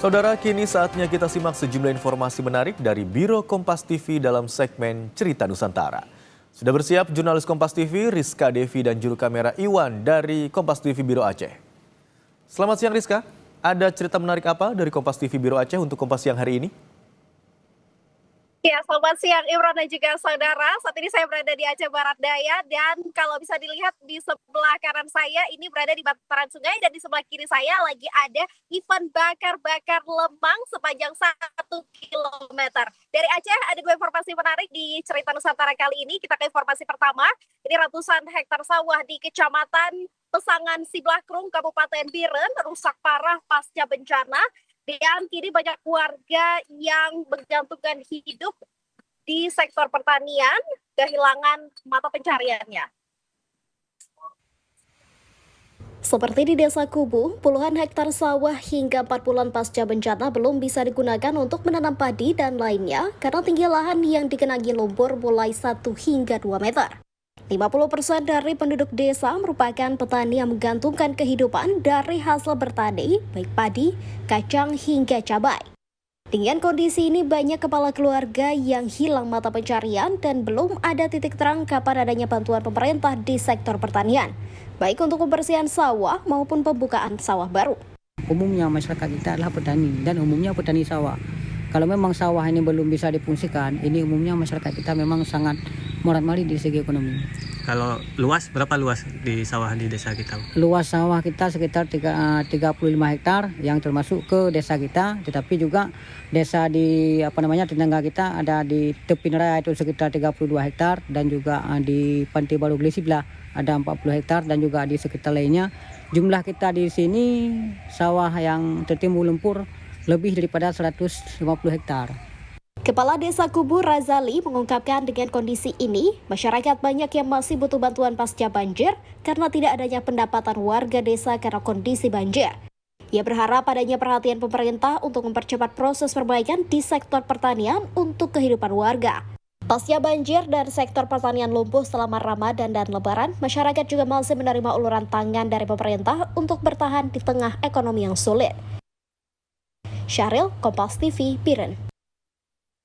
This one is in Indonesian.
Saudara, kini saatnya kita simak sejumlah informasi menarik dari Biro Kompas TV dalam segmen Cerita Nusantara. Sudah bersiap jurnalis Kompas TV Rizka Devi dan juru kamera Iwan dari Kompas TV Biro Aceh. Selamat siang Rizka, ada cerita menarik apa dari Kompas TV Biro Aceh untuk Kompas siang hari ini? Ya, selamat siang Imran dan juga saudara. Saat ini saya berada di Aceh Barat Daya dan kalau bisa dilihat di sebelah kanan saya ini berada di bantaran sungai dan di sebelah kiri saya lagi ada event bakar-bakar lemang sepanjang 1 kilometer. Dari Aceh ada dua informasi menarik di Cerita Nusantara kali ini. Kita ke informasi pertama. Ini ratusan hektar sawah di Kecamatan Pesangan Siblahkrung, Kabupaten Biren rusak parah pasca bencana. Dan kini banyak warga yang menggantungkan hidup di sektor pertanian kehilangan mata pencariannya. Seperti di Desa Kubu, puluhan hektar sawah hingga 4 bulan pasca bencana belum bisa digunakan untuk menanam padi dan lainnya karena tinggi lahan yang digenangi lumpur mulai 1 hingga 2 meter. 50% dari penduduk desa merupakan petani yang menggantungkan kehidupan dari hasil bertani, baik padi, kacang, hingga cabai. Dengan kondisi ini, banyak kepala keluarga yang hilang mata pencarian dan belum ada titik terang kapan adanya bantuan pemerintah di sektor pertanian, baik untuk pembersihan sawah maupun pembukaan sawah baru. Umumnya masyarakat kita adalah petani dan umumnya petani sawah. Kalau memang sawah ini belum bisa difungsikan, ini umumnya masyarakat kita memang sangat morat-marit di segi ekonomi. Kalau luas, berapa luas di sawah di desa kita? Luas sawah kita sekitar 35 hektar yang termasuk ke desa kita, tetapi juga desa di tetangga kita ada di tepi raya itu sekitar 32 hektar dan juga di Pantai Baru Glesibla ada 40 hektar dan juga di sekitar lainnya. Jumlah kita di sini sawah yang tertimbun lumpur lebih daripada 150 hektar. Kepala Desa Kubu Razali mengungkapkan dengan kondisi ini, masyarakat banyak yang masih butuh bantuan pasca banjir karena tidak adanya pendapatan warga desa karena kondisi banjir. Ia berharap adanya perhatian pemerintah untuk mempercepat proses perbaikan di sektor pertanian untuk kehidupan warga. Pasca banjir dan sektor pertanian lumpuh selama Ramadan dan Lebaran, masyarakat juga masih menerima uluran tangan dari pemerintah untuk bertahan di tengah ekonomi yang sulit. Syahril, Kompas TV, Biren.